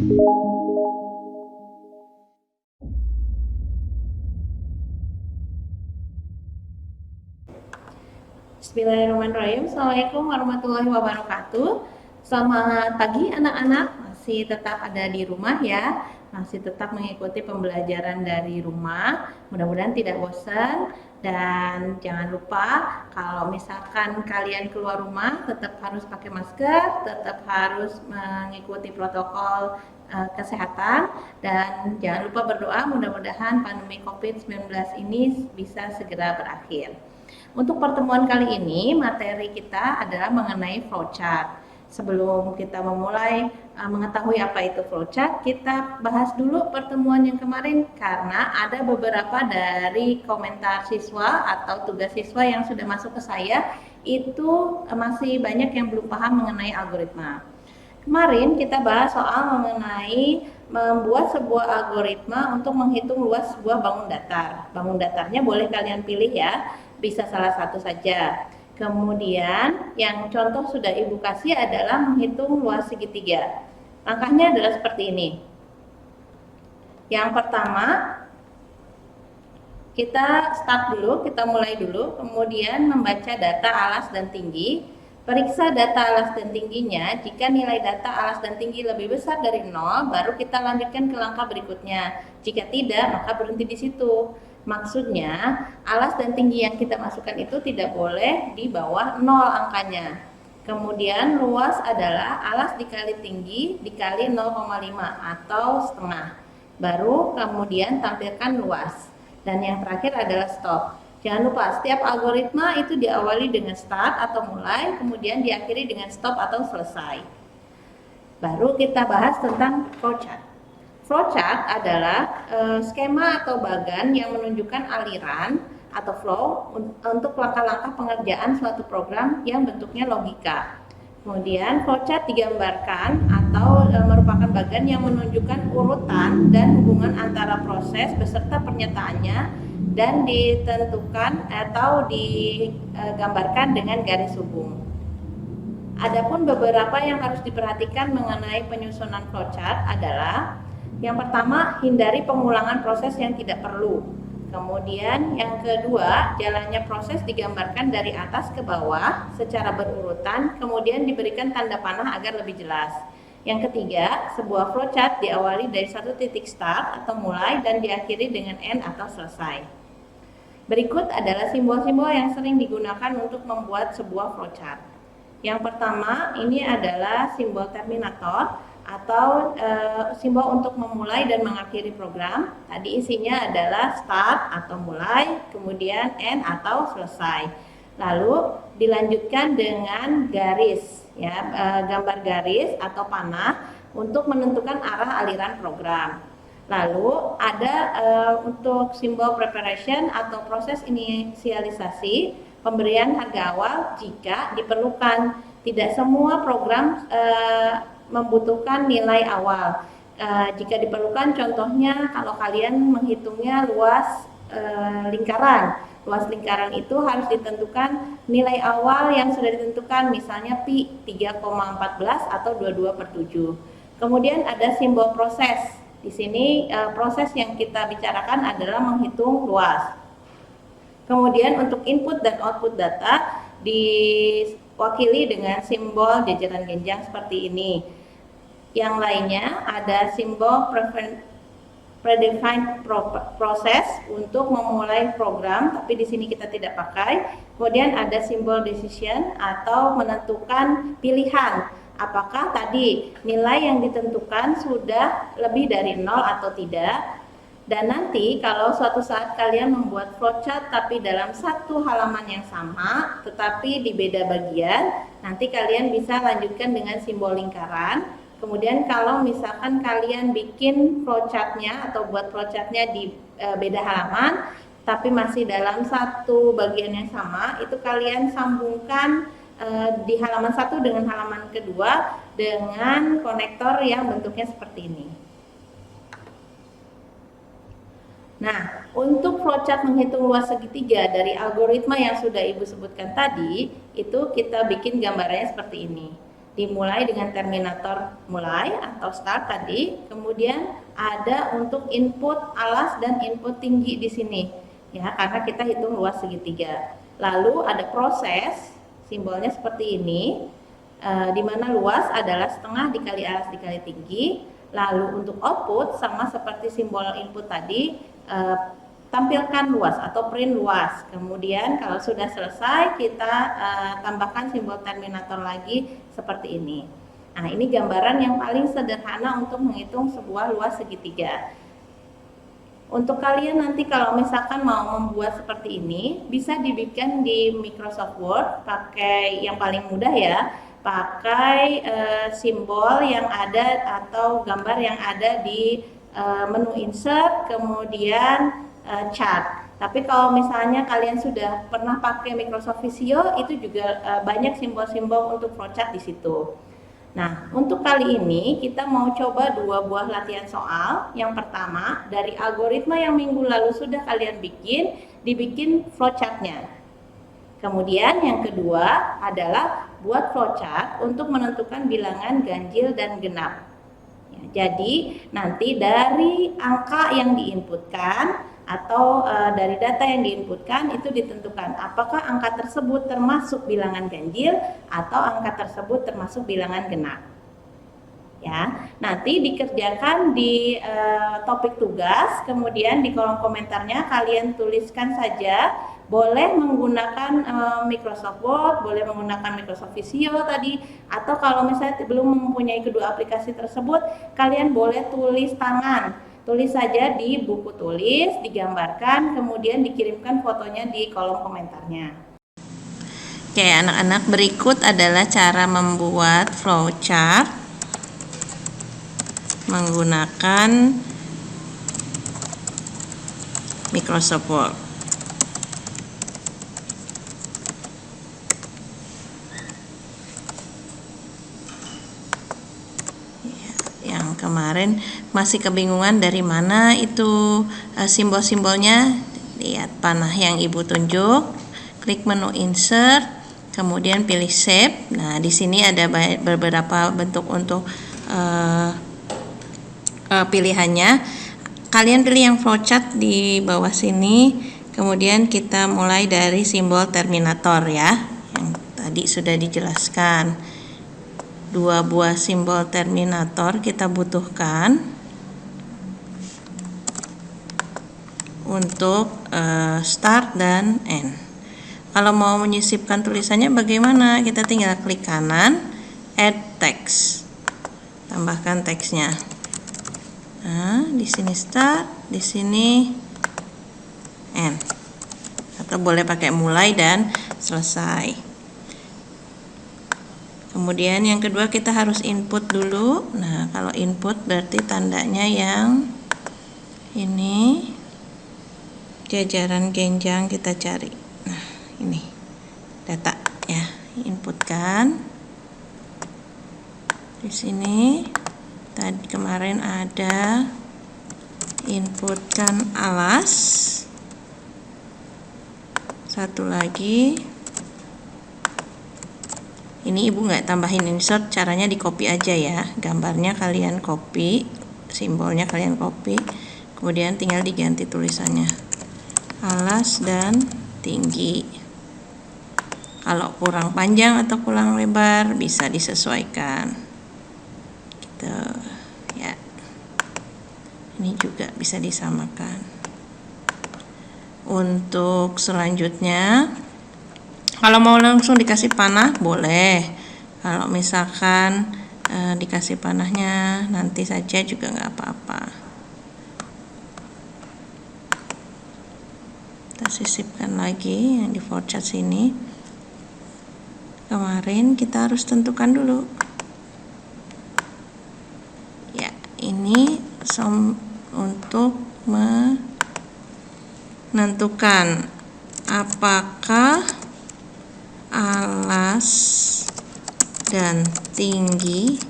Bismillahirrahmanirrahim. Assalamualaikum warahmatullahi wabarakatuh. Selamat pagi anak-anak. Masih tetap ada di rumah ya. Masih tetap mengikuti pembelajaran dari rumah. Mudah-mudahan tidak bosan. Dan jangan lupa kalau misalkan kalian keluar rumah tetap harus pakai masker, tetap harus mengikuti protokol kesehatan, dan jangan lupa berdoa mudah-mudahan pandemi COVID-19 ini bisa segera berakhir. Untuk pertemuan kali ini, materi kita adalah mengenai flowchart. Sebelum kita memulai mengetahui apa itu flowchart, kita bahas dulu pertemuan yang kemarin karena ada beberapa dari komentar siswa atau tugas siswa yang sudah masuk ke saya itu masih banyak yang belum paham mengenai algoritma. Kemarin kita bahas soal mengenai membuat sebuah algoritma untuk menghitung luas sebuah bangun datar. Bangun datarnya boleh kalian pilih ya, bisa salah satu saja. Kemudian yang contoh sudah Ibu kasih adalah menghitung luas segitiga. Langkahnya adalah seperti ini. Yang pertama, kita start dulu, kita mulai dulu, kemudian membaca data alas dan tinggi. Periksa data alas dan tingginya. Jika nilai data alas dan tinggi lebih besar dari 0, baru kita lanjutkan ke langkah berikutnya. Jika tidak, maka berhenti di situ. Maksudnya, alas dan tinggi yang kita masukkan itu tidak boleh di bawah 0 angkanya. Kemudian luas adalah alas dikali tinggi dikali 0,5 atau setengah. Baru kemudian tampilkan luas. Dan yang terakhir adalah stop. Jangan lupa, setiap algoritma itu diawali dengan start atau mulai, kemudian diakhiri dengan stop atau selesai. Baru kita bahas tentang flowchart. Flowchart adalah skema atau bagan yang menunjukkan aliran atau flow untuk langkah-langkah pengerjaan suatu program yang bentuknya logika. Kemudian flowchart digambarkan atau merupakan bagan yang menunjukkan urutan dan hubungan antara proses beserta pernyataannya dan ditentukan atau digambarkan dengan garis hubung. Adapun beberapa yang harus diperhatikan mengenai penyusunan flowchart adalah yang pertama, hindari pengulangan proses yang tidak perlu. Kemudian yang kedua, jalannya proses digambarkan dari atas ke bawah secara berurutan, kemudian diberikan tanda panah agar lebih jelas. Yang ketiga, sebuah flowchart diawali dari satu titik start atau mulai dan diakhiri dengan end atau selesai. Berikut adalah simbol-simbol yang sering digunakan untuk membuat sebuah flowchart. Yang pertama, ini adalah simbol terminator atau simbol untuk memulai dan mengakhiri program. Tadi isinya adalah start atau mulai, kemudian end atau selesai. Lalu dilanjutkan dengan garis, ya, gambar garis atau panah untuk menentukan arah aliran program. Lalu ada untuk simbol preparation atau proses inisialisasi, pemberian harga awal jika diperlukan. Tidak semua program membutuhkan nilai awal. Jika diperlukan, contohnya kalau kalian menghitungnya luas lingkaran. Luas lingkaran itu harus ditentukan nilai awal yang sudah ditentukan, misalnya pi 3,14 atau 22/7. Kemudian ada simbol proses. Di sini proses yang kita bicarakan adalah menghitung luas. Kemudian untuk input dan output data diwakili dengan simbol jajaran genjang seperti ini. Yang lainnya ada simbol predefined process untuk memulai program, tapi di sini kita tidak pakai. Kemudian ada simbol decision atau menentukan pilihan. Apakah tadi nilai yang ditentukan sudah lebih dari 0 atau tidak? Dan nanti kalau suatu saat kalian membuat flowchart tapi dalam satu halaman yang sama tetapi di beda bagian, nanti kalian bisa lanjutkan dengan simbol lingkaran. Kemudian kalau misalkan kalian bikin flowchartnya atau buat flowchartnya di beda halaman tapi masih dalam satu bagian yang sama, itu kalian sambungkan di halaman satu dengan halaman kedua dengan konektor yang bentuknya seperti ini. Nah, untuk flowchart menghitung luas segitiga dari algoritma yang sudah Ibu sebutkan tadi, itu kita bikin gambarannya seperti ini. dimulai dengan terminator mulai atau start tadi, kemudian ada untuk input alas dan input tinggi di sini, ya, karena kita hitung luas segitiga. Lalu ada proses, simbolnya seperti ini, di mana luas adalah setengah dikali alas dikali tinggi. Lalu untuk output sama seperti simbol input tadi, tampilkan luas atau print luas. Kemudian kalau sudah selesai kita tambahkan simbol terminator lagi seperti ini. Nah, ini gambaran yang paling sederhana untuk menghitung sebuah luas segitiga. Untuk kalian nanti kalau misalkan mau membuat seperti ini, bisa dibikin di Microsoft Word pakai yang paling mudah ya, pakai simbol yang ada atau gambar yang ada di menu insert, kemudian chart. Tapi kalau misalnya kalian sudah pernah pakai Microsoft Visio, itu juga banyak simbol-simbol untuk flowchart di situ. Nah, untuk kali ini kita mau coba 2 buah latihan soal. Yang pertama, dari algoritma yang minggu lalu sudah kalian dibikin flowchartnya. Kemudian yang kedua adalah buat flowchart untuk menentukan bilangan ganjil dan genap. Ya, jadi nanti dari angka yang diinputkan atau dari data yang diinputkan itu ditentukan apakah angka tersebut termasuk bilangan ganjil atau angka tersebut termasuk bilangan genap. Ya, nanti dikerjakan di topik tugas, kemudian di kolom komentarnya kalian tuliskan saja, boleh menggunakan Microsoft Word, boleh menggunakan Microsoft Visio tadi, atau kalau misalnya belum mempunyai kedua aplikasi tersebut, kalian boleh tulis tangan. Tulis saja di buku tulis, digambarkan, kemudian dikirimkan fotonya di kolom komentarnya. Oke, anak-anak, berikut adalah cara membuat flowchart menggunakan Microsoft Word. Yang kemarin masih kebingungan dari mana itu simbol-simbolnya, lihat panah yang ibu tunjuk, klik menu insert, kemudian pilih shape. Nah, di sini ada beberapa bentuk untuk pilihannya. Kalian pilih yang flowchart di bawah sini, kemudian kita mulai dari simbol terminator ya, yang tadi sudah dijelaskan. 2 buah simbol terminator kita butuhkan untuk start dan end. Kalau mau menyisipkan tulisannya bagaimana? Kita tinggal klik kanan, add text, tambahkan teksnya. Nah, di sini start, di sini end, atau boleh pakai mulai dan selesai. Kemudian yang kedua kita harus input dulu. Nah, kalau input berarti tandanya yang ini, jajaran genjang kita cari. Nah, ini data ya, inputkan. Di sini tadi kemarin ada inputkan alas. Satu lagi. Ini ibu nggak tambahin insert, caranya di copy aja ya, gambarnya kalian copy, simbolnya kalian copy, kemudian tinggal diganti tulisannya, alas dan tinggi. Kalau kurang panjang atau kurang lebar bisa disesuaikan gitu ya. Ini juga bisa disamakan. Untuk selanjutnya, kalau mau langsung dikasih panah boleh. Kalau misalkan dikasih panahnya nanti saja juga nggak apa-apa. Kita sisipkan lagi yang di flowchart sini. Kemarin kita harus tentukan dulu. Ya, ini untuk menentukan apakah alas dan tinggi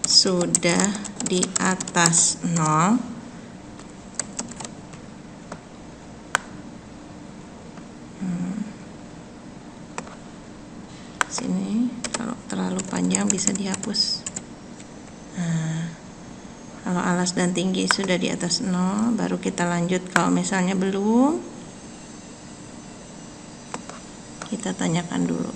sudah di atas 0. Sini kalau terlalu panjang bisa bisa dihapus. Nah, kalau alas dan tinggi sudah di atas 0, baru kita lanjut. Kalau misalnya belum, kita tanyakan dulu.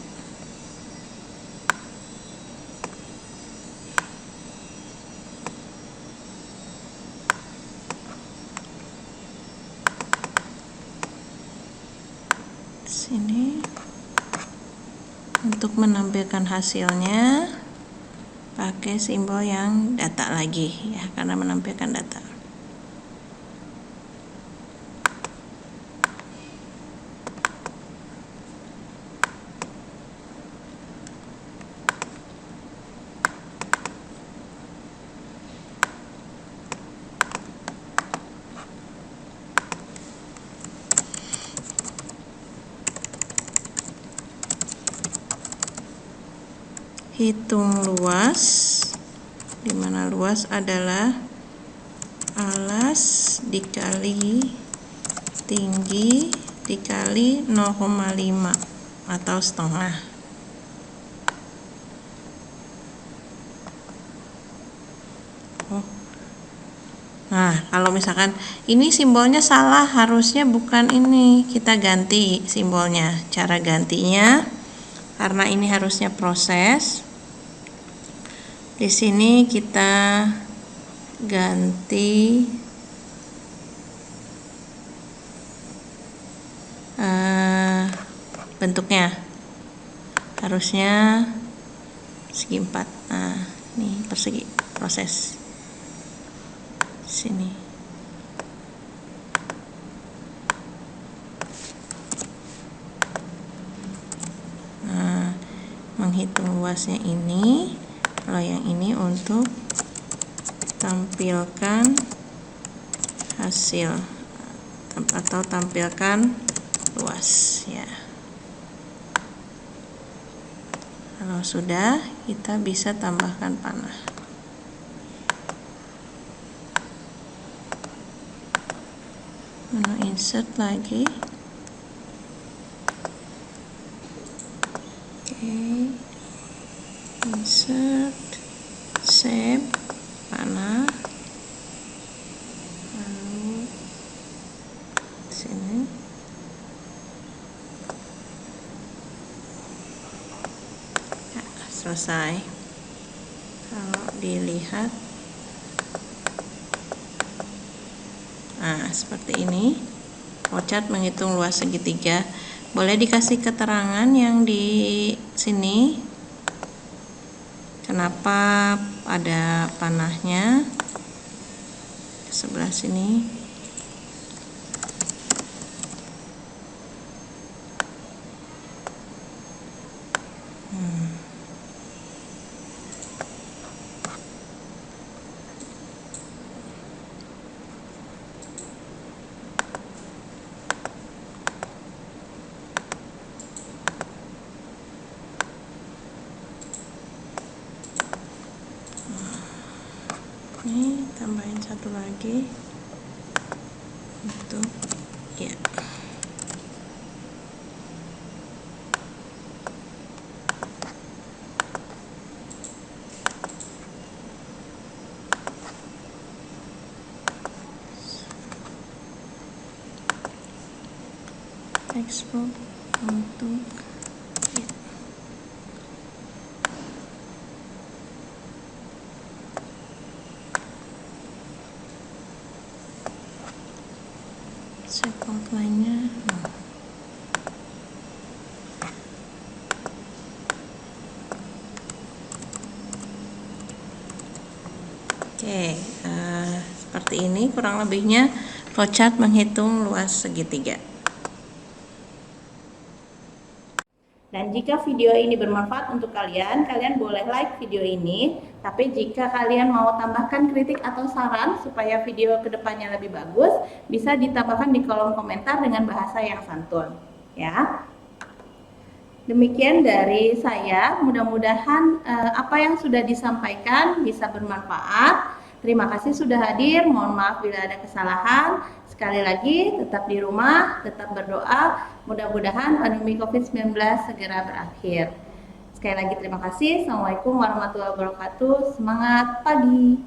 Sini untuk menampilkan hasilnya pakai simbol yang data lagi ya, karena menampilkan data. Hitung luas, di mana luas adalah alas dikali tinggi dikali 0,5 atau setengah. Nah, kalau misalkan ini simbolnya salah, harusnya bukan ini, kita ganti simbolnya. Cara gantinya, karena ini harusnya proses, di sini kita ganti bentuknya, harusnya segi 4. Nah, ini persegi proses sini. Nah, menghitung luasnya ini, kalau yang ini untuk tampilkan hasil atau tampilkan luas ya. Kalau sudah, kita bisa tambahkan panah. Menu insert lagi. Oke. Insert, save, panah. Lalu sini. Selesai. Kalau dilihat, nah seperti ini. Flowchart menghitung luas segitiga. Boleh dikasih keterangan yang di sini, kenapa ada panahnya di sebelah sini. Ini tambahin satu lagi untuk ya. Export untuk ya. Set outline-nya. Oke, seperti ini kurang lebihnya flowchart menghitung luas segitiga. Dan jika video ini bermanfaat untuk kalian, kalian boleh like video ini. Tapi jika kalian mau tambahkan kritik atau saran supaya video kedepannya lebih bagus, bisa ditambahkan di kolom komentar dengan bahasa yang santun. Ya. Demikian dari saya, mudah-mudahan apa yang sudah disampaikan bisa bermanfaat. Terima kasih sudah hadir, mohon maaf bila ada kesalahan. Sekali lagi, tetap di rumah, tetap berdoa, mudah-mudahan pandemi COVID-19 segera berakhir. Sekali lagi terima kasih. Assalamualaikum warahmatullahi wabarakatuh. Semangat pagi.